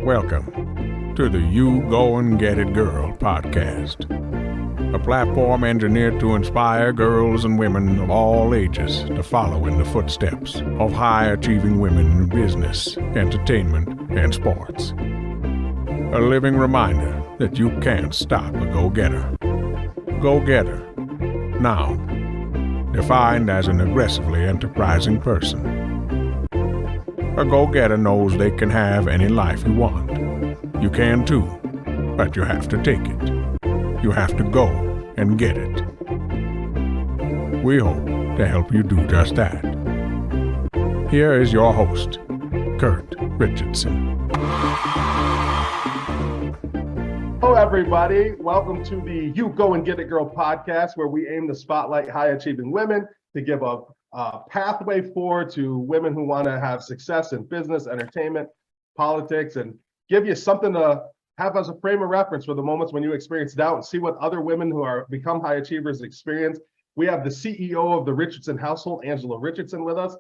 Welcome to the You Go and Get It Girl podcast, a platform engineered to inspire girls and women of all ages to follow in the footsteps of high-achieving women in business, entertainment, and sports. A living reminder that you can't stop a go-getter. Go-getter, noun, defined as an aggressively enterprising person. A go-getter knows they can have any life you want. You can too, but you have to take it. You have to go and get it. We hope to help you do just that. Here is your host, Kurt Richardson. Hello, everybody. Welcome to the You Go and Get It Girl podcast, where we aim to spotlight high-achieving women to give a pathway forward to women who want to have success in business, entertainment, politics, and give you something to have as a frame of reference for the moments when you experience doubt and see what other women who are become high achievers experience. We have the CEO of the Richardson household, Angela Richardson, with us,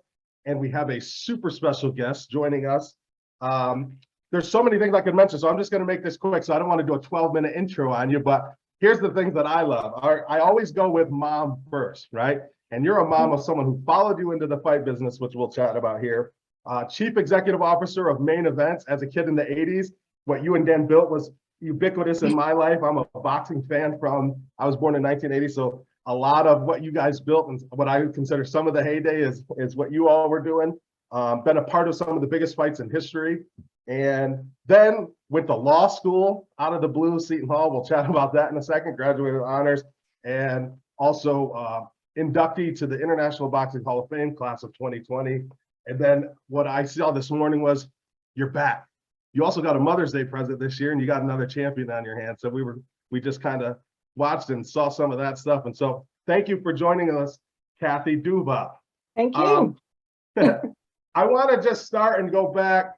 and we have a super special guest joining us. There's so many things I could mention, so I'm just going to make this quick, so I don't want to do a 12-minute intro on you, but here's the things that I love. I always go with mom first, right? And you're a mom of someone who followed you into the fight business, which we'll chat about here. Chief Executive Officer of Main Events as a kid in the 80s. What you and Dan built was ubiquitous in my life. I'm a boxing fan I was born in 1980, so a lot of what you guys built and what I consider some of the heyday is what you all were doing. Been a part of some of the biggest fights in history. And then went to law school out of the blue, Seton Hall. We'll chat about that in a second. Graduated with honors. And also inductee to the International Boxing Hall of Fame class of 2020. And then what I saw this morning was you're back. You also got a Mother's Day present this year, and you got another champion on your hands. So we just kind of watched and saw some of that stuff. And so thank you for joining us, Kathy Duva. Thank you. I want to just start and go back.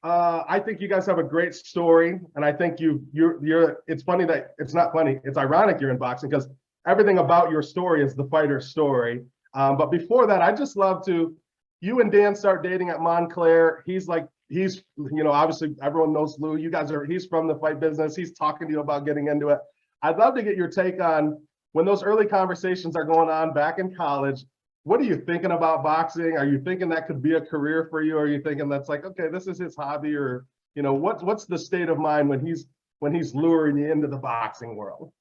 I think you guys have a great story, and I think you're. It's funny that it's not funny. It's ironic you're in boxing because everything about your story is the fighter's story. But before that, I just love to. You and Dan start dating at Montclair. He's obviously everyone knows Lou. He's from the fight business. He's talking to you about getting into it. I'd love to get your take on when those early conversations are going on back in college. What are you thinking about boxing? Are you thinking that could be a career for you? Or are you thinking that's like, okay, this is his hobby? Or, what's the state of mind when he's luring you into the boxing world?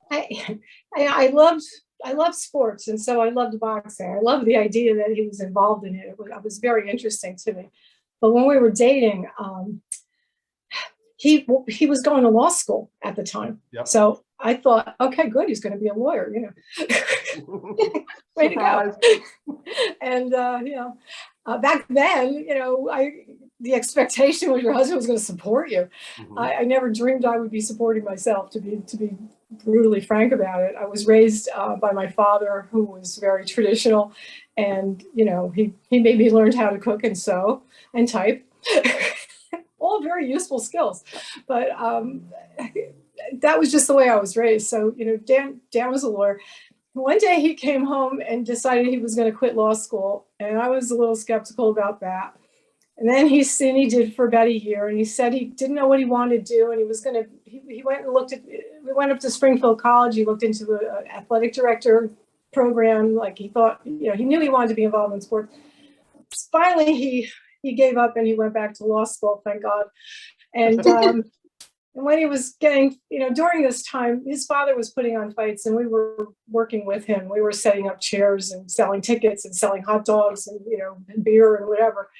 I loved sports, and so I loved boxing. I loved the idea that he was involved in it. It was very interesting to me. But when we were dating, he was going to law school at the time. Yep. So I thought, okay, good, he's going to be a lawyer, Way to go. And back then, the expectation was your husband was going to support you. Mm-hmm. I never dreamed I would be supporting myself, to be brutally frank about it. I was raised by my father, who was very traditional, and he made me learn how to cook and sew and type. All very useful skills, but that was just the way I was raised. So Dan was a lawyer. One day he came home and decided he was going to quit law school, and I was a little skeptical about that. And then he did for about a year, and he said he didn't know what he wanted to do, and he went and we went up to Springfield College. He looked into an athletic director program. Like he thought, he knew he wanted to be involved in sports. Finally, he gave up and he went back to law school, thank God. And and when he was getting, during this time, his father was putting on fights, and we were working with him. We were setting up chairs and selling tickets and selling hot dogs and, and beer and whatever.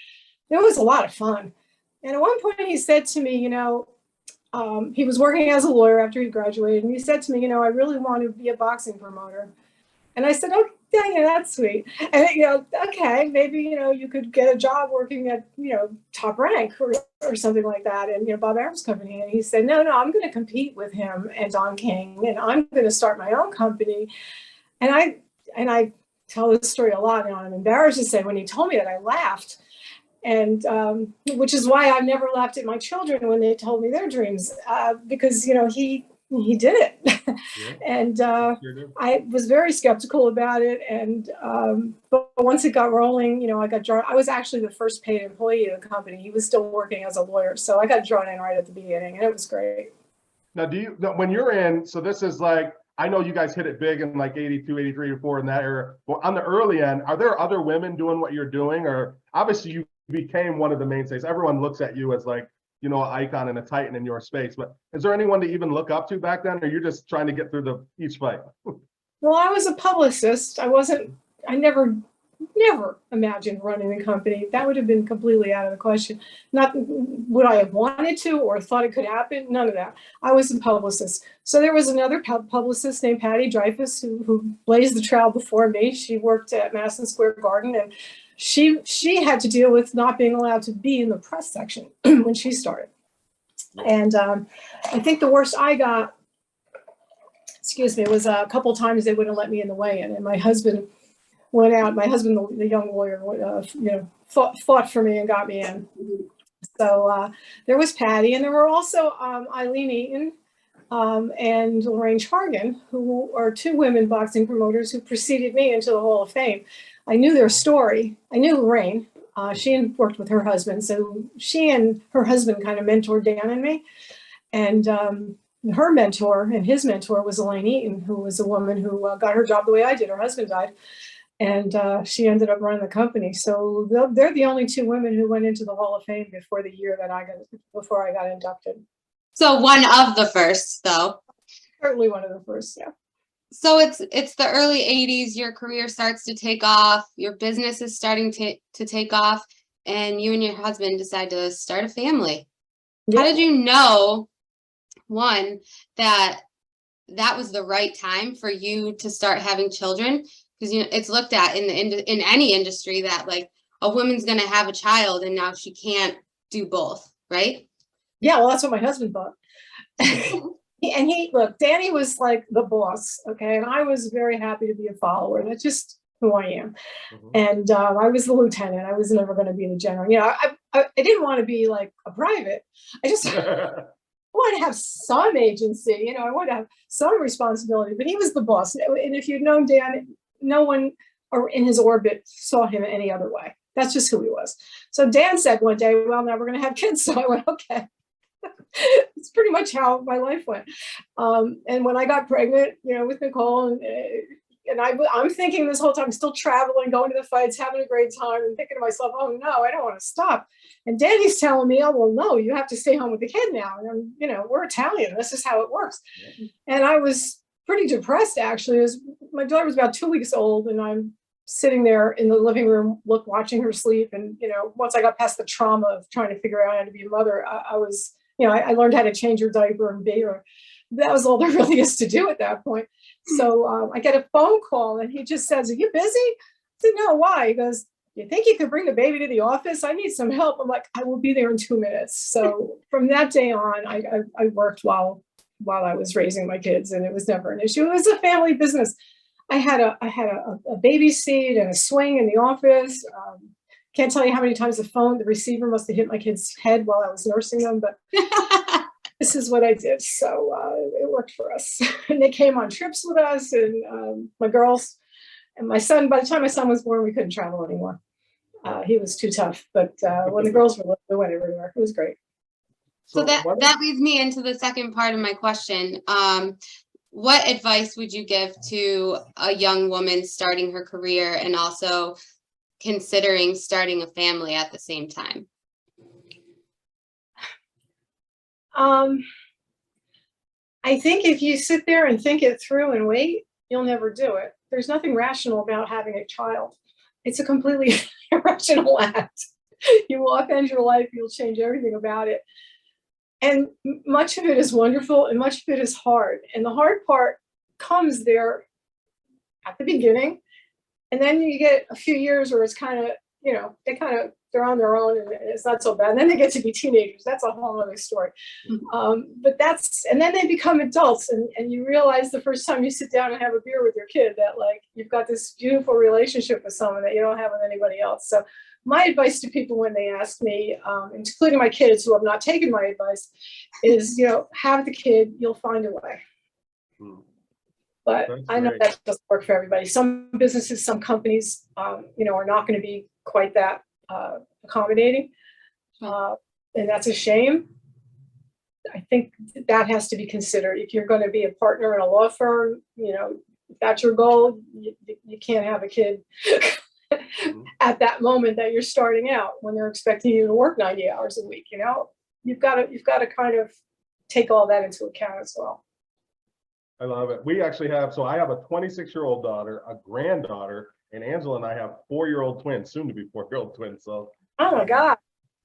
It was a lot of fun. And at one point he said to me, he was working as a lawyer after he graduated. And he said to me, I really want to be a boxing promoter. And I said, okay, that's sweet. And, okay, maybe, you could get a job working at, Top Rank or something like that. And, Bob Arum's company. And he said, no, I'm going to compete with him and Don King. And I'm going to start my own company. And I tell this story a lot. And I'm embarrassed to say when he told me that, I laughed. And which is why I've never laughed at my children when they told me their dreams, because, he he did it. Yeah. And Sure do. I was very skeptical about it. And but once it got rolling, you know, I got drawn. I was actually the first paid employee of the company. He was still working as a lawyer, so I got drawn in right at the beginning, and it was great. Now, when you're in, so this is like, I know you guys hit it big in like 82, 83, or 4 in that era. Well, on the early end, are there other women doing what you're doing? Or obviously you became one of the mainstays. Everyone looks at you as like, you know, an icon and a titan in your space. But is there anyone to even look up to back then? Or you're just trying to get through each fight? Well, I was a publicist. I never imagined running the company. That would have been completely out of the question. Not would I have wanted to or thought it could happen. None of that. I was a publicist. So there was another publicist named Patty Dreyfus who blazed the trail before me. She worked at Madison Square Garden, and she had to deal with not being allowed to be in the press section when she started. And I think the worst I got, was a couple of times they wouldn't let me in the weigh-in, and my husband went out. My husband, the young lawyer, fought for me and got me in. So there was Patty, and there were also Eileen Eaton and Lorraine Chargan, who are 2 women boxing promoters who preceded me into the Hall of Fame. I knew their story. I knew Lorraine. She had worked with her husband, so she and her husband kind of mentored Dan and me. And her mentor and his mentor was Elaine Eaton, who was a woman who got her job the way I did. Her husband died. And she ended up running the company. So they're the only 2 women who went into the Hall of Fame before the year that before I got inducted. So one of the first, though. Certainly one of the first, yeah. So it's the early 80s, your career starts to take off, your business is starting to take off, and you and your husband decide to start a family. Yeah. How did you know, one, that was the right time for you to start having children? Because, you know, it's looked at in any industry that like a woman's going to have a child and now she can't do both, right? Yeah, well, that's what my husband thought. And look, Danny was like the boss, okay? And I was very happy to be a follower. That's just who I am. Mm-hmm. And I was the lieutenant. I was never going to be the general. You know, I didn't want to be like a private. I just want to have some agency. You know, I want to have some responsibility. But he was the boss. And if you'd known Dan, no one or in his orbit saw him any other way. That's just who he was. So Dan said one day, well, now we're going to have kids. So I went, okay. It's pretty much how my life went. And when I got pregnant, you know, with Nicole, and I'm thinking this whole time, still traveling, going to the fights, having a great time, and thinking to myself, oh no, I don't want to stop. And Danny's telling me, oh, well, no, you have to stay home with the kid now. And I'm, you know, we're Italian. This is how it works. Yeah. And I was pretty depressed, actually. My daughter was about 2 weeks old, and I'm sitting there in the living room, watching her sleep. And, you know, once I got past the trauma of trying to figure out how to be a mother, I was, you know, I learned how to change her diaper and bathe her. That was all there really is to do at that point. So I get a phone call, and he just says, are you busy? I said, no, why? He goes, you think you could bring the baby to the office? I need some help. I'm like, I will be there in 2 minutes. So from that day on, I worked while I was raising my kids, and it was never an issue. It was a family business. I had a baby seat and a swing in the office. Can't tell you how many times the receiver must have hit my kid's head while I was nursing them, but this is what I did. So it worked for us. And they came on trips with us, and my girls and my son. By the time my son was born, we couldn't travel anymore. He was too tough. But when the girls were little, we went everywhere. It was great. So that leads me into the second part of my question. What advice would you give to a young woman starting her career and also considering starting a family at the same time? I think if you sit there and think it through and wait, you'll never do it. There's nothing rational about having a child. It's a completely irrational act. You will upend your life. You'll change everything about it. And much of it is wonderful, and much of it is hard. And the hard part comes there at the beginning. And then you get a few years where it's kind of, you know, they're on their own and it's not so bad. And then they get to be teenagers. That's a whole other story. But and then they become adults and you realize the first time you sit down and have a beer with your kid that like, you've got this beautiful relationship with someone that you don't have with anybody else. So my advice to people when they ask me, including my kids who have not taken my advice, is, you know, have the kid, you'll find a way. But I know that doesn't work for everybody. Some businesses, some companies, you know, are not going to be quite that accommodating. And that's a shame. I think that has to be considered. If you're going to be a partner in a law firm, you know, if that's your goal, you can't have a kid at that moment that you're starting out when they're expecting you to work 90 hours a week. You know, you've got to kind of take all that into account as well. I love it. We actually have, so I have a 26-year-old daughter, a granddaughter, and Angela and I have 4-year-old twins, soon to be 4-year-old twins. So, oh my God.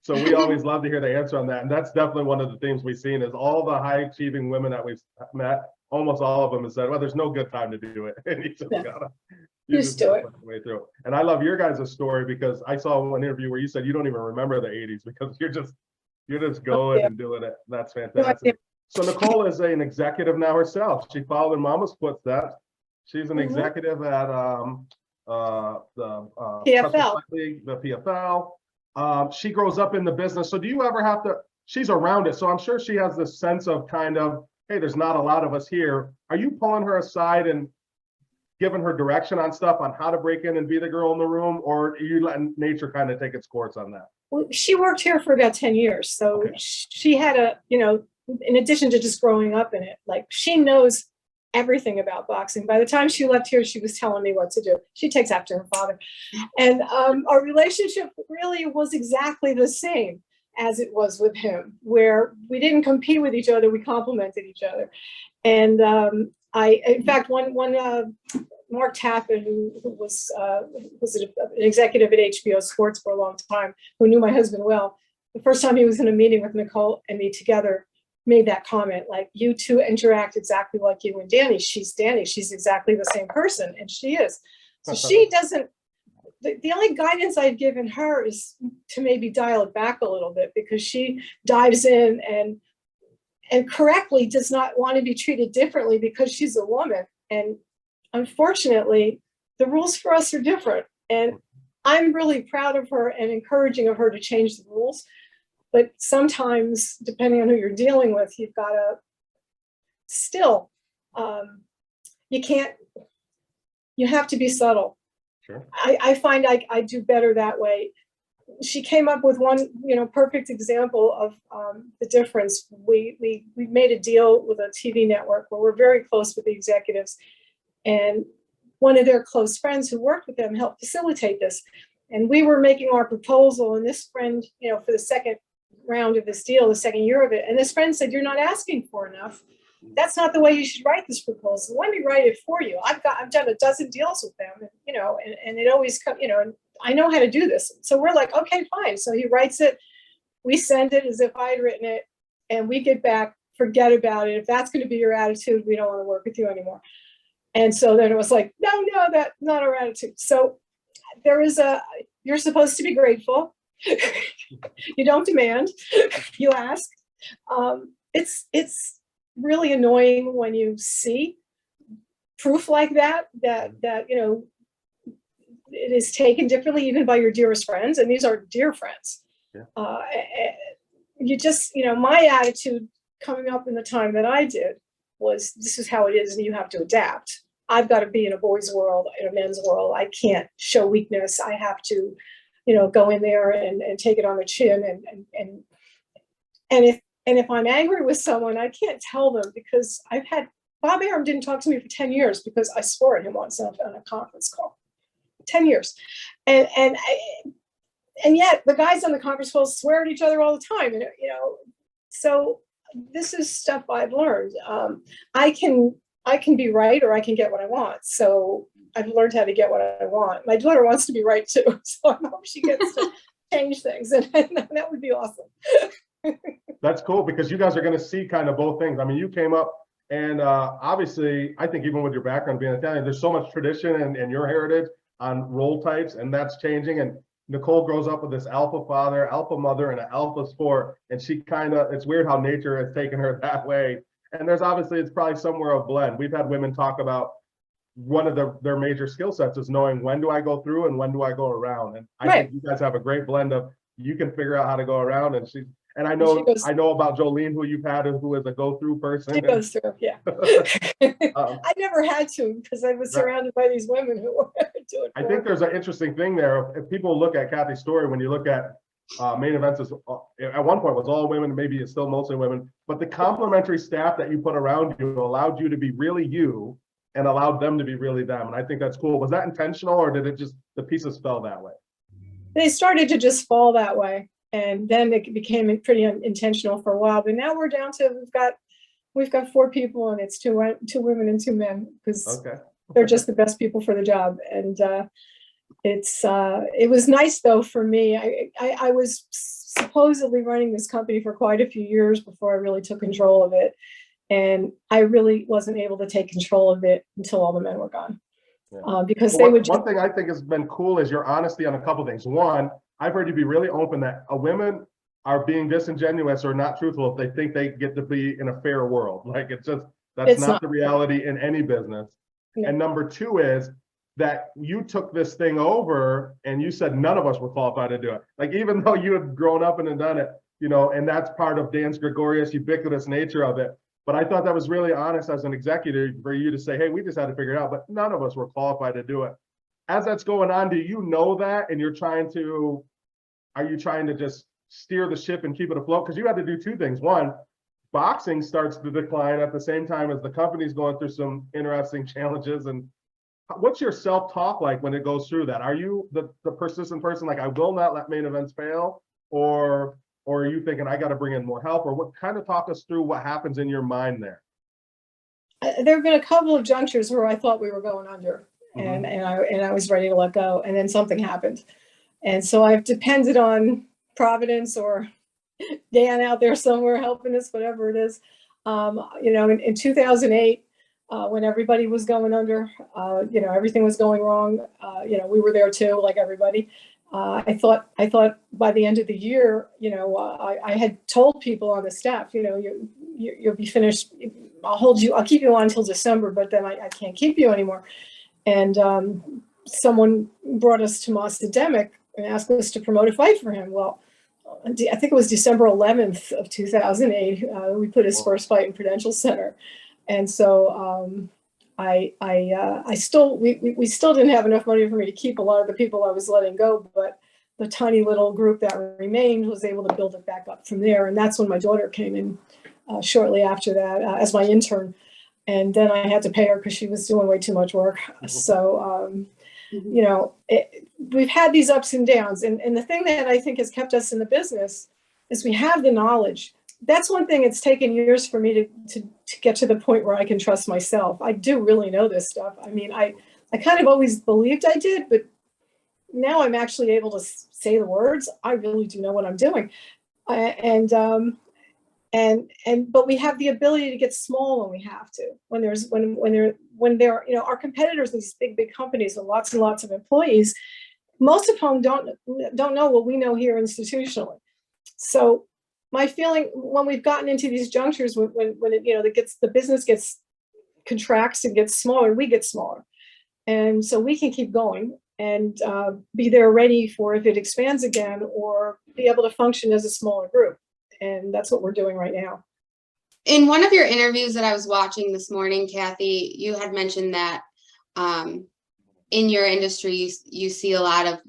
So we always love to hear the answer on that. And that's definitely one of the themes we've seen is all the high achieving women that we've met, almost all of them have said, well, there's no good time to do it. And you just do it. Way through. And I love your guys' story because I saw one interview where you said you don't even remember the 80s because you're just going and doing it. That's fantastic. So Nicole is an executive now herself. She followed in Mama's footsteps. She's an executive at the PFL. League, the PFL. She grows up in the business. So do you ever have to? She's around it, so I'm sure she has this sense of kind of, hey, there's not a lot of us here. Are you pulling her aside and giving her direction on stuff on how to break in and be the girl in the room, or are you letting nature kind of take its course on that? Well, she worked here for about 10 years, so she had a, you know, in addition to just growing up in it, like she knows everything about boxing. By the time she left here, she was telling me what to do. She takes after her father. And our relationship really was exactly the same as it was with him, where we didn't compete with each other, we complimented each other. And in fact, one Mark Tappan, who was an executive at HBO Sports for a long time, who knew my husband well, the first time he was in a meeting with Nicole and me together, made that comment, like, you two interact exactly like you and Danny. She's Danny. She's exactly the same person, and she is. So she doesn't, the only guidance I've given her is to maybe dial it back a little bit, because she dives in and correctly does not want to be treated differently because she's a woman. And unfortunately, the rules for us are different. And I'm really proud of her and encouraging of her to change the rules. But sometimes, depending on who you're dealing with, you've got to still, you have to be subtle. Sure. I find I do better that way. She came up with one, you know, perfect example of the difference. We made a deal with a TV network where we're very close with the executives, and one of their close friends who worked with them helped facilitate this. And we were making our proposal, and this friend, you know, for the second round of this deal, the second year of it, and this friend said, "You're not asking for enough. That's not the way you should write this proposal. Let me write it for you. I've done a dozen deals with them, and, you know, and it always comes, you know, and I know how to do this." So we're like, okay, fine. So he writes it, we send it as if I had written it, and we get back, forget about it. If that's going to be your attitude, we don't want to work with you anymore. And so then it was like, no, that's not our attitude. So you're supposed to be grateful. You don't demand, you ask. It's really annoying when you see proof like that, you know, it is taken differently even by your dearest friends, and these are dear friends. Yeah. You just, you know, my attitude coming up in the time that I did was, this is how it is and you have to adapt. I've got to be in a boy's world, in a men's world. I can't show weakness. I have to, you know, go in there and take it on the chin. And if I'm angry with someone, I can't tell them, because Bob Arum didn't talk to me for 10 years because I swore at him once on a conference call. 10 years. And yet the guys on the conference calls swear at each other all the time. And, you know, so this is stuff I've learned. I can be right, or I can get what I want. So I've learned how to get what I want. My daughter wants to be right too. So I hope she gets to change things, and that would be awesome. That's cool, because you guys are going to see kind of both things. I mean, you came up, and obviously, I think even with your background being Italian, there's so much tradition and your heritage on role types, and that's changing. And Nicole grows up with this alpha father, alpha mother, and an alpha sport, and she it's weird how nature has taken her that way. And there's obviously, it's probably somewhere a blend. We've had women talk about one of their major skill sets is knowing when do I go through and when do I go around. And I think you guys have a great blend of, you can figure out how to go around, and I know about Jolene, who you've had, who is a go-through person. She goes through, yeah. I never had to, because I was surrounded by these women who were doing it. I think there's an interesting thing there. If people look at Kathy's story, when you look at main events, at one point was all women, maybe it's still mostly women, but the complementary staff that you put around you allowed you to be really you and allowed them to be really them. And I think that's cool. Was that intentional, or did it just, the pieces fell that way? They started to just fall that way. And then it became pretty intentional for a while. But now we're down to, we've got 4 people, and it's two women and 2 men, because they're just the best people for the job. And it was nice though for me. I was supposedly running this company for quite a few years before I really took control of it. And I really wasn't able to take control of it until all the men were gone. Because they would. One thing I think has been cool is your honesty on a couple things. One, I've heard you be really open that women are being disingenuous or not truthful if they think they get to be in a fair world. Like that's not the reality in any business. No. And number 2 is that you took this thing over and you said none of us were qualified to do it. Like, even though you had grown up and had done it, and that's part of Dan's gregarious, ubiquitous nature of it. But I thought that was really honest as an executive for you to say, hey, we just had to figure it out, but none of us were qualified to do it. As that's going on, do you know that? And are you trying to just steer the ship and keep it afloat? Because you had to do 2 things. One, boxing starts to decline at the same time as the company's going through some interesting challenges. And what's your self-talk like when it goes through that? Are you the persistent person, like, I will not let main events fail? Or are you thinking, I got to bring in more help? Or what kind of talk us through what happens in your mind there? There have been a couple of junctures where I thought we were going under, and I was ready to let go, and then something happened. And so I've depended on Providence or Dan out there somewhere helping us, whatever it is. In 2008, when everybody was going under, everything was going wrong. We were there too, like everybody. I thought by the end of the year, I had told people on the staff, you'll be finished. I'll keep you on until December, but then I can't keep you anymore. And someone brought us to Mostademic and asked us to promote a fight for him. Well, I think it was December 11th of 2008. We put his first fight in Prudential Center. And so we still didn't have enough money for me to keep a lot of the people I was letting go, but the tiny little group that remained was able to build it back up from there. And that's when my daughter came in shortly after that as my intern. And then I had to pay her because she was doing way too much work. So, we've had these ups and downs. And the thing that I think has kept us in the business is we have the knowledge. That's one thing. It's taken years for me to get to the point where I can trust myself. I do really know this stuff. I mean, I kind of always believed I did, but now I'm actually able to say the words. I really do know what I'm doing. But we have the ability to get small when we have to, when our competitors, these big companies with lots and lots of employees, most of whom don't know what we know here institutionally. So my feeling when we've gotten into these junctures, when the business contracts and gets smaller, we get smaller. And so we can keep going and be there ready for if it expands again, or be able to function as a smaller group. And that's what we're doing right now. In one of your interviews that I was watching this morning, Kathy, you had mentioned that in your industry, you see a lot of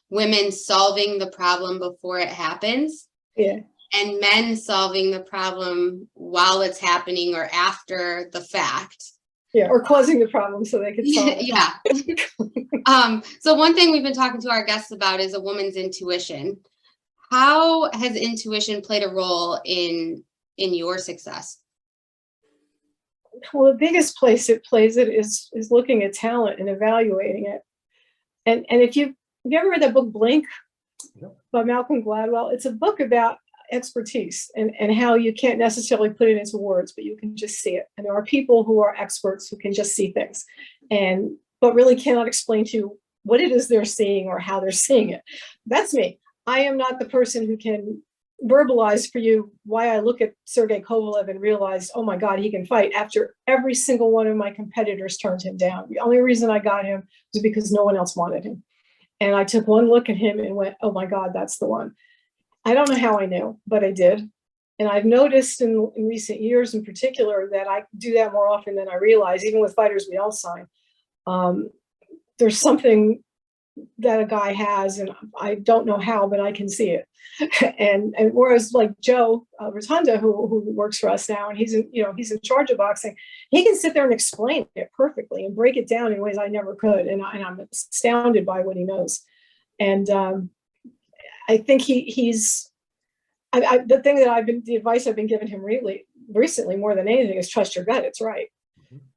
women solving the problem before it happens. Yeah. And men solving the problem while it's happening or after the fact. Yeah, or causing the problem so they can solve it. Yeah. So one thing we've been talking to our guests about is a woman's intuition. How has intuition played a role in your success? Well, the biggest place it plays it is looking at talent and evaluating it. And if you ever read that book Blink by Malcolm Gladwell, it's a book about expertise and how you can't necessarily put it into words, but you can just see it. And there are people who are experts who can just see things but really cannot explain to you what it is they're seeing or how they're seeing it. That's me. I am not the person who can verbalize for you why I look at Sergey Kovalev and realize, oh my God, he can fight, after every single one of my competitors turned him down. The only reason I got him was because no one else wanted him. And I took one look at him and went, oh my God, that's the one. I don't know how I knew, but I did. And I've noticed in recent years in particular that I do that more often than I realize, even with fighters we all sign. There's something that a guy has, and I don't know how, but I can see it. and whereas like Joe Rotunda, who works for us now, and he's in charge of boxing, he can sit there and explain it perfectly and break it down in ways I never could, and I'm astounded by what he knows. And I think the advice I've been giving him recently more than anything is trust your gut. It's right.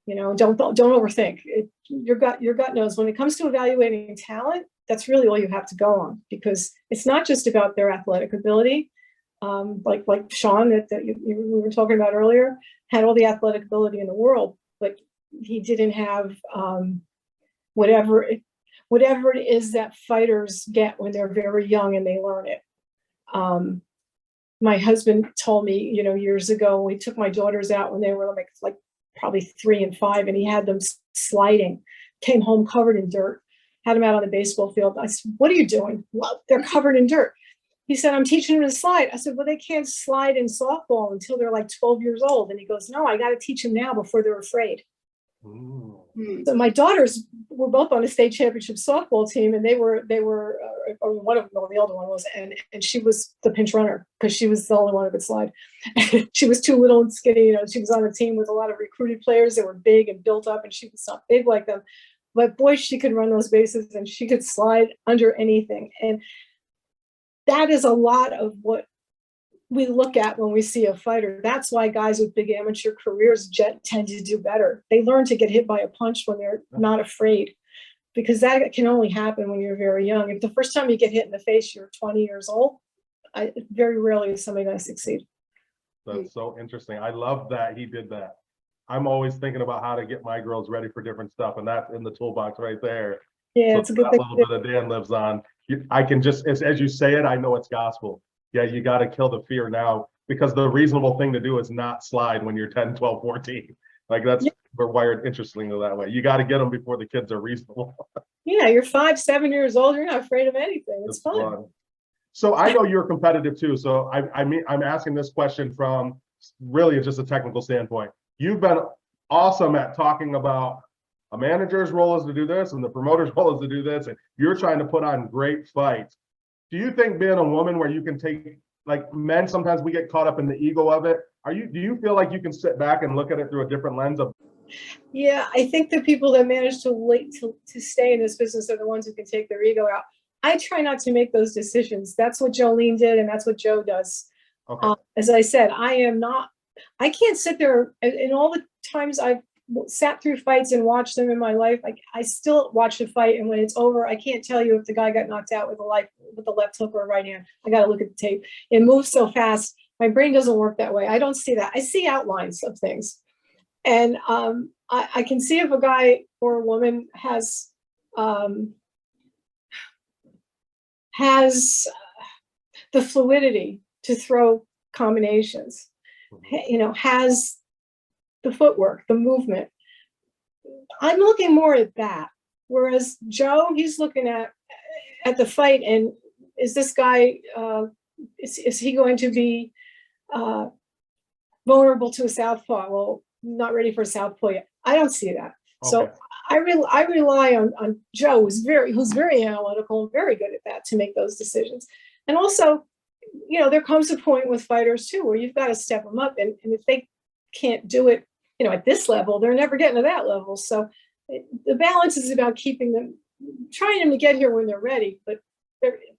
Don't overthink it. Your gut knows. When it comes to evaluating talent, that's really all you have to go on, because it's not just about their athletic ability. Like Sean that we were talking about earlier had all the athletic ability in the world, but he didn't have whatever it is that fighters get when they're very young and they learn it. My husband told me, years ago, we took my daughters out when they were like probably 3 and 5, and he had them sliding, came home covered in dirt, had them out on the baseball field. I said, what are you doing? Well, they're covered in dirt. He said, I'm teaching them to slide. I said, well, they can't slide in softball until they're like 12 years old. And he goes, no, I got to teach them now before they're afraid. So my daughters were both on a state championship softball team, and they were or one of them, the older one was, and she was the pinch runner because she was the only one who could slide. She was too little and skinny. She was on a team with a lot of recruited players that were big and built up, and she was not big like them. But boy, she could run those bases, and she could slide under anything. And that is a lot of what we look at when we see a fighter. That's why guys with big amateur careers tend to do better. They learn to get hit by a punch when they're not afraid, because that can only happen when you're very young. If the first time you get hit in the face, you're 20 years old, very rarely is somebody going to succeed. That's so interesting. I love that he did that. I'm always thinking about how to get my girls ready for different stuff, and that's in the toolbox right there. Yeah, so it's a good that thing. little bit of Dan lives on. I can just, as you say it, I know it's gospel. Yeah, you got to kill the fear now, because the reasonable thing to do is not slide when you're 10, 12, 14. Like we're wired interestingly that way. You got to get them before the kids are reasonable. Yeah, you're 5, 7 years old. You're not afraid of anything. It's fun. So I know you're competitive too. So I'm asking this question from really just a technical standpoint. You've been awesome at talking about a manager's role is to do this and the promoter's role is to do this, and you're trying to put on great fights. Do you think being a woman where you can take, like men, sometimes we get caught up in the ego of it. Do you feel like you can sit back and look at it through a different lens of? Yeah, I think the people that manage to stay in this business are the ones who can take their ego out. I try not to make those decisions. That's what Jolene did, and that's what Joe does. Okay. As I said, I can't sit there, in all the times I've sat through fights and watched them in my life. I still watch a fight, and when it's over, I can't tell you if the guy got knocked out with the left hook or right hand. I got to look at the tape. It moves so fast. My brain doesn't work that way. I don't see that. I see outlines of things, and I can see if a guy or a woman has the fluidity to throw combinations, has the footwork, the movement. I'm looking more at that. Whereas Joe, he's looking at the fight, and is this guy, is he going to be vulnerable to a southpaw? Well, not ready for a southpaw yet. I don't see that. Okay. So I rely on Joe, who's very analytical and very good at that, to make those decisions. And also, there comes a point with fighters too where you've got to step them up, and if they can't do it, at this level, they're never getting to that level. So the balance is about trying them to get here when they're ready. But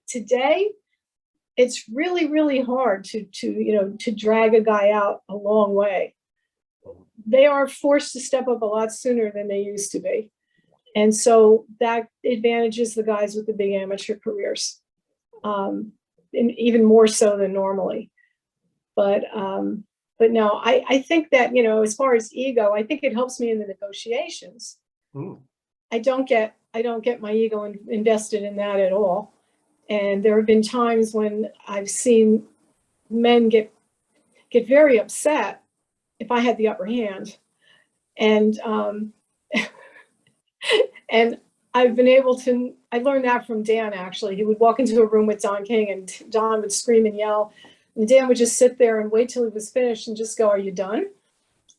today, it's really, really hard to drag a guy out a long way. They are forced to step up a lot sooner than they used to be. And so that advantages the guys with the big amateur careers, and even more so than normally. But no, I think that, as far as ego, I think it helps me in the negotiations. I don't get don't get my ego invested in that at all. And there have been times when I've seen men get very upset if I had the upper hand. And and I've been able to, I learned that from Dan, actually. He would walk into a room with Don King and Don would scream and yell. And Dan would just sit there and wait till he was finished and just go, "Are you done?"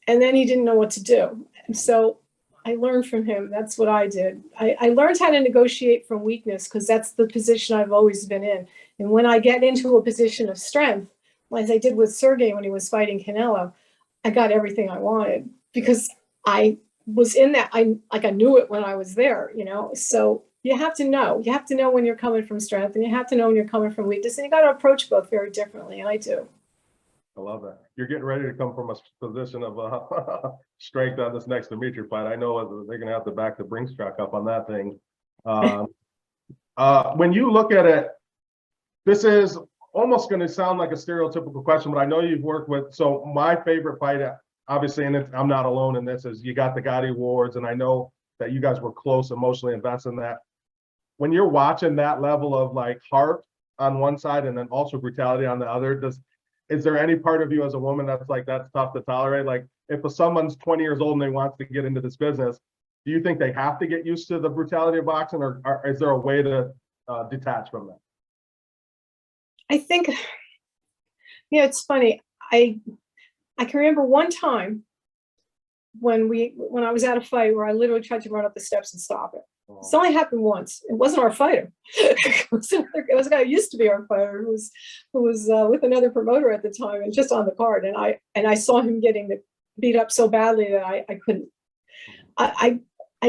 And then he didn't know what to do. And so I learned from him. That's what I did. I learned how to negotiate from weakness, because that's the position I've always been in. And when I get into a position of strength, like I did with Sergey when he was fighting Canelo, I got everything I wanted because I was in that. I knew it when I was there, you know. So you have to know. You have to know when you're coming from strength, and you have to know when you're coming from weakness. And you got to approach both very differently, and I do. I love that. You're getting ready to come from a position of strength on this next Dimitri fight. I know they're going to have to back the Brinks truck up on that thing. When you look at it, this is almost going to sound like a stereotypical question, but I know you've worked with, so my favorite fight, obviously, and I'm not alone in this, is you got the Gatti Awards, and I know that you guys were close, emotionally invested in that. When you're watching that level of like heart on one side and then also brutality on the other, is there any part of you as a woman that's like, that's tough to tolerate? Like if someone's 20 years old and they want to get into this business, do you think they have to get used to the brutality of boxing, or is there a way to detach from that? I think, it's funny. I can remember one time when I was at a fight where I literally tried to run up the steps and stop it. Oh. It's only happened once. It wasn't our fighter. It was a guy who used to be our fighter, who was with another promoter at the time and just on the card. And I saw him getting beat up so badly that I couldn't. I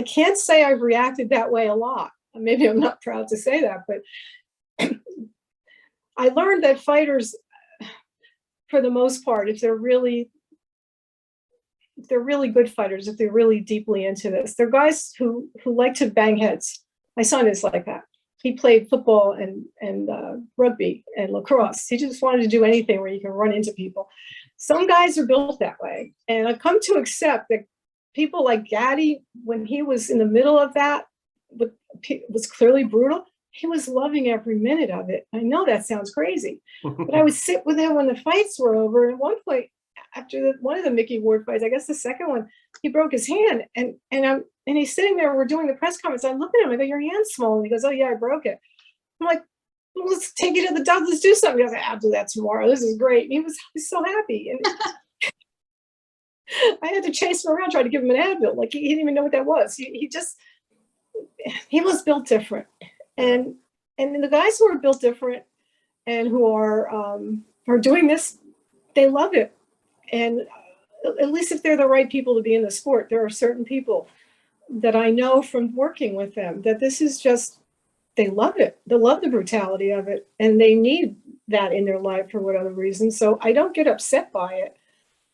can't say I've reacted that way a lot. Maybe I'm not proud to say that, but I learned that fighters, for the most part, if they're really good fighters, if they're really deeply into this, they're guys who like to bang heads. My son is like that. He played football and rugby and lacrosse. He just wanted to do anything where you can run into people. Some guys are built that way. And I've come to accept that people like Gatti, when he was in the middle of that, was clearly brutal. He was loving every minute of it. I know that sounds crazy, but I would sit with him when the fights were over. And at one point, after one of the Mickey Ward fights, I guess the second one, he broke his hand, and he's sitting there. We're doing the press conference. I look at him. I go, "Your hand's small." And he goes, "Oh yeah, I broke it." I'm like, "Well, let's take it to the doctor. Let's do something." He goes, "I'll do that tomorrow. This is great." And he was so happy. And I had to chase him around, trying to give him an Advil. Like he didn't even know what that was. He was built different. And the guys who are built different and who are doing this, they love it. And at least if they're the right people to be in the sport, there are certain people that I know from working with them that this is just, they love it. They love the brutality of it, and they need that in their life for whatever reason. So I don't get upset by it.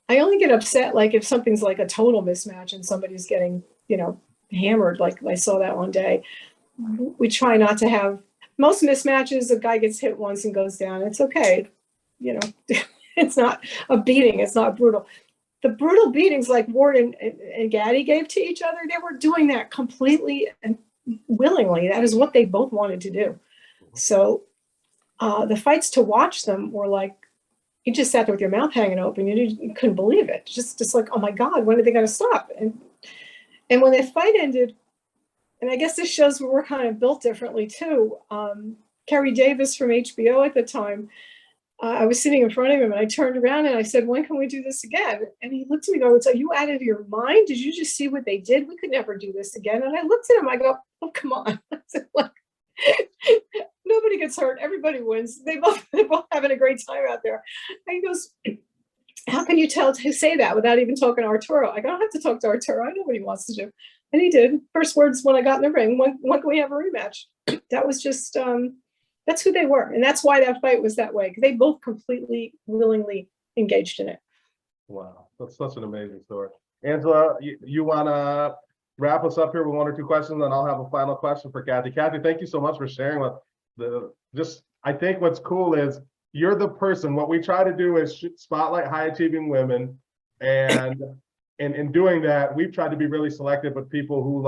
I only get upset like if something's like a total mismatch and somebody's getting, hammered, like I saw that one day. We try not to have most mismatches. A guy gets hit once and goes down. It's okay. It's not a beating. It's not brutal. The brutal beatings like Ward and Gatti gave to each other, they were doing that completely and willingly. That is what they both wanted to do. So the fights, to watch them were like, you just sat there with your mouth hanging open. You couldn't believe it. Just like, oh my God, when are they going to stop? And when the fight ended, and I guess this shows we're kind of built differently too. Kerry Davis from HBO at the time, I was sitting in front of him and I turned around and I said, "When can we do this again?" And he looked at me and goes, "Are you out of your mind? Did you just see what they did? We could never do this again." And I looked at him, I go, "Oh, come on." I said, "Look, nobody gets hurt. Everybody wins. They're both having a great time out there." And he goes, "How can you say that without even talking to Arturo?" I go, "I don't have to talk to Arturo. I know what he wants to do." And he did. First words when I got in the ring, when can we have a rematch? That was just, that's who they were. And that's why that fight was that way, because they both completely willingly engaged in it. Wow, that's such an amazing story. Angela, you want to wrap us up here with one or two questions, and I'll have a final question for Kathy. Kathy, thank you so much for sharing I think what's cool is you're the person. What we try to do is spotlight high achieving women, and in doing that, we've tried to be really selective with people who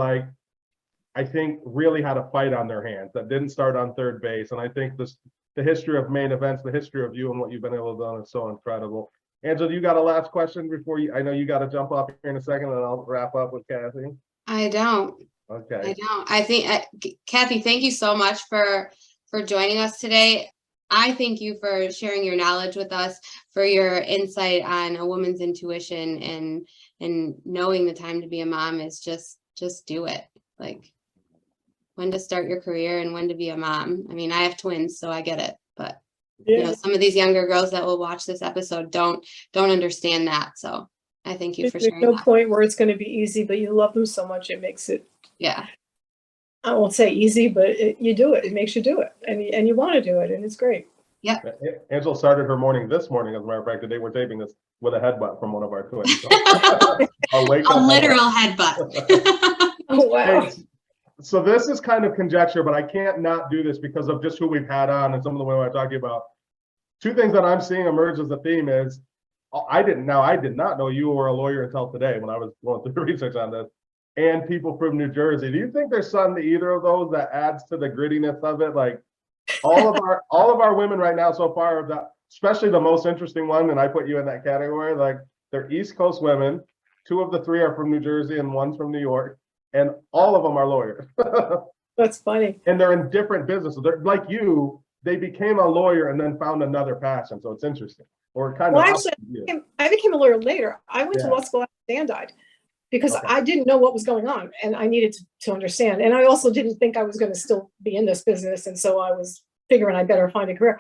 I think, really had a fight on their hands that didn't start on third base. And I think the history of main events, the history of you and what you've been able to do is so incredible. Angela, you got a last question before I know you got to jump off here in a second, and I'll wrap up with Kathy. I don't. Okay. I don't. I think, Kathy, thank you so much for joining us today. I thank you for sharing your knowledge with us, for your insight on a woman's intuition, and knowing the time to be a mom is just do it. Like, when to start your career and when to be a mom. I mean, I have twins, so I get it, but you know, some of these younger girls that will watch this episode don't understand that. So I thank you for sharing. There's no point where it's going to be easy, but you love them so much it makes it. Yeah. I won't say easy, but you do it. It makes you do it, and you want to do it, and it's great. Yeah. Angela started her morning this morning, as a matter of fact, today we're taping this with a headbutt from one of our twins. So. A literal headbutt. Oh, wow. Hey, so this is kind of conjecture, but I can't not do this because of just who we've had on and some of the women I'm talking about. Two things that I'm seeing emerge as a theme is, I did not know you were a lawyer until today when I was going through the research on this, and people from New Jersey. Do you think there's something to either of those that adds to the grittiness of it? Like, all of our women right now so far are that, especially the most interesting one, and I put you in that category, like, they're East Coast women. 2 of the 3 are from New Jersey and 1's from New York, and all of them are lawyers. That's funny. And they're in different businesses. They're like you, they became a lawyer and then found another passion. So it's interesting. Or kind Well, of. actually, I became a lawyer later. I went to law school after Dan died because I didn't know what was going on, and I needed to understand. And I also didn't think I was going to still be in this business, and so I was figuring I better find a career.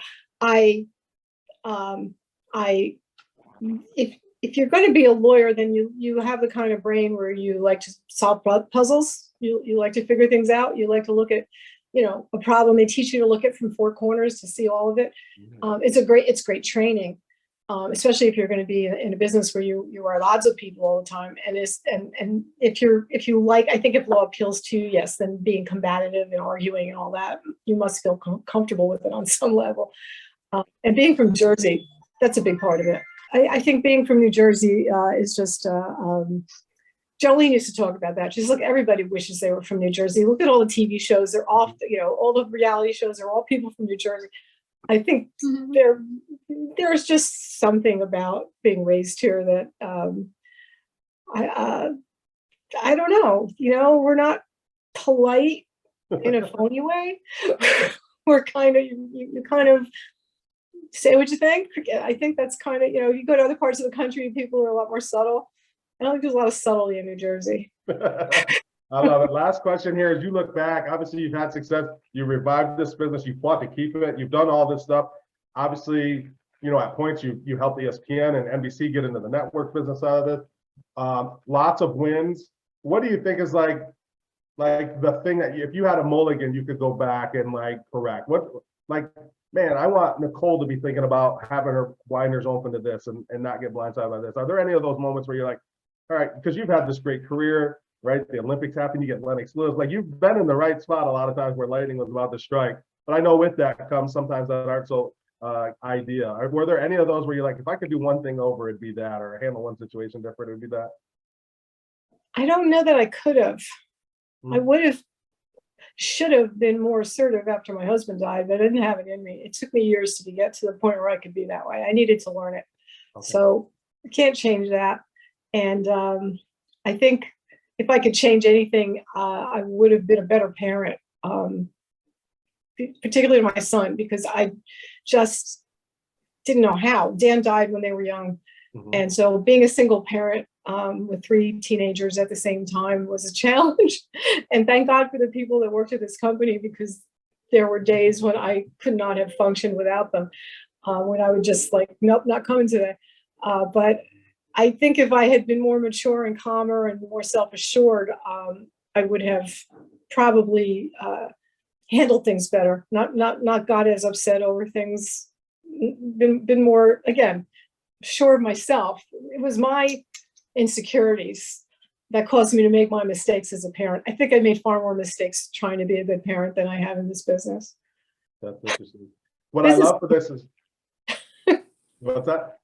If you're going to be a lawyer, then you have the kind of brain where you like to solve puzzles. You like to figure things out. You like to look at, a problem. They teach you to look at from 4 corners to see all of it. It's great training, especially if you're going to be in a business where you are lots of people all the time. And if you like, I think if law appeals to you, yes, then being combative and arguing and all that, you must feel comfortable with it on some level. And being from Jersey, that's a big part of it. I think being from New Jersey is just, Jolene used to talk about that. She's, look, everybody wishes they were from New Jersey. Look at all the TV shows. They're all, all the reality shows are all people from New Jersey. I think there's just something about being raised here that I don't know. We're not polite in a phony way. We're kind of, you kind of say what you think. I think that's kind of, you go to other parts of the country, people are a lot more subtle. I don't think there's a lot of subtlety in New Jersey. I love it. Last question here. As you look back, obviously you've had success. You revived this business. You fought to keep it. You've done all this stuff. Obviously, at points you helped ESPN and NBC get into the network business out of it. Lots of wins. What do you think is like the thing that if you had a mulligan, you could go back and correct? Man, I want Nicole to be thinking about having her blinders open to this and not get blindsided by this. Are there any of those moments where you're like, all right, because you've had this great career, right? The Olympics happen, you get Lennox Lewis. You've been in the right spot a lot of times where lightning was about to strike. But I know with that comes sometimes that aren't so idea. Were there any of those where you're like, if I could do one thing over, it'd be that, or handle one situation different, it'd be that? I don't know that I could have. I should have been more assertive after my husband died, but I didn't have it in me. It took me years to get to the point where I could be that way. I needed to learn it. Okay. So I can't change that. And I think if I could change anything, I would have been a better parent, particularly to my son, because I just didn't know how. Dan died when they were young. And so being a single parent with 3 teenagers at the same time was a challenge. And thank God for the people that worked at this company, because there were days when I could not have functioned without them, when I would just nope, not coming today. But I think if I had been more mature and calmer and more self-assured, I would have probably handled things better, not got as upset over things, been more, again, sure of myself. It was my insecurities that caused me to make my mistakes as a parent. I think I made far more mistakes trying to be a good parent than I have in this business. That's interesting. What I love for this is, what's that?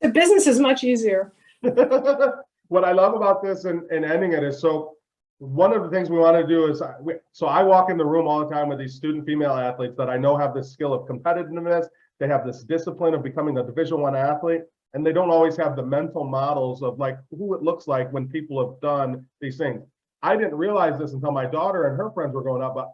The business is much easier. What I love about this and ending it is, so one of the things we want to do is, so I walk in the room all the time with these student female athletes that I know have this skill of competitiveness. They have this discipline of becoming a Division I athlete, and they don't always have the mental models of like who it looks like when people have done these things. I didn't realize this until my daughter and her friends were growing up, but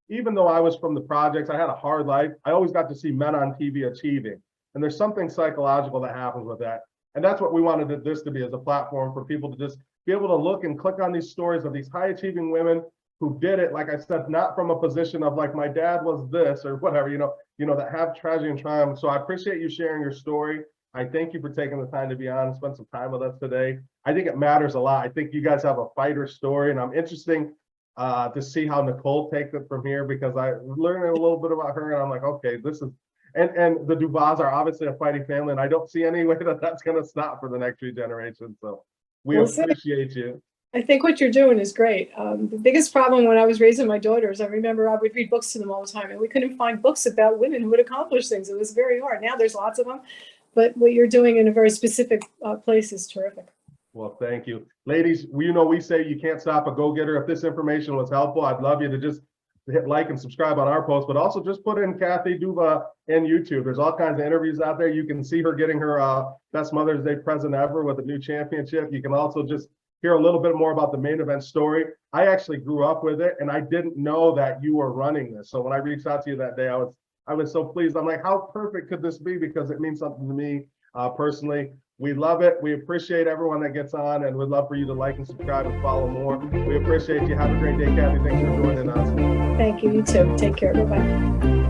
even though I was from the projects, I had a hard life, I always got to see men on TV achieving. And there's something psychological that happens with that. And that's what we wanted this to be, as a platform for people to just be able to look and click on these stories of these high achieving women who did it, like I said, not from a position of like my dad was this or whatever, you know, that have tragedy and triumph. So I appreciate you sharing your story. I thank you for taking the time to be on and spend some time with us today. I think it matters a lot. I think you guys have a fighter story, and I'm interested to see how Nicole takes it from here, because I learned a little bit about her and I'm like, okay, this is, and the Duvas are obviously a fighting family, and I don't see any way that that's going to stop for the next 3 generations. So we appreciate you. I think what you're doing is great. The biggest problem when I was raising my daughters, I remember I would read books to them all the time, and we couldn't find books about women who would accomplish things. It was very hard. Now there's lots of them, but what you're doing in a very specific place is terrific. Well, thank you. Ladies, we say you can't stop a go-getter. If this information was helpful, I'd love you to just hit like and subscribe on our post, but also just put in Kathy Duva in YouTube. There's all kinds of interviews out there. You can see her getting her best Mother's Day present ever with a new championship. You can also just hear a little bit more about the main event story. I actually grew up with it, and I didn't know that you were running this. So when I reached out to you that day, I was so pleased. I'm like, how perfect could this be? Because it means something to me personally. We love it. We appreciate everyone that gets on, and we'd love for you to like and subscribe and follow more. We appreciate you. Have a great day, Kathy. Thanks for joining us. Thank you. You too. Take care. Bye-bye.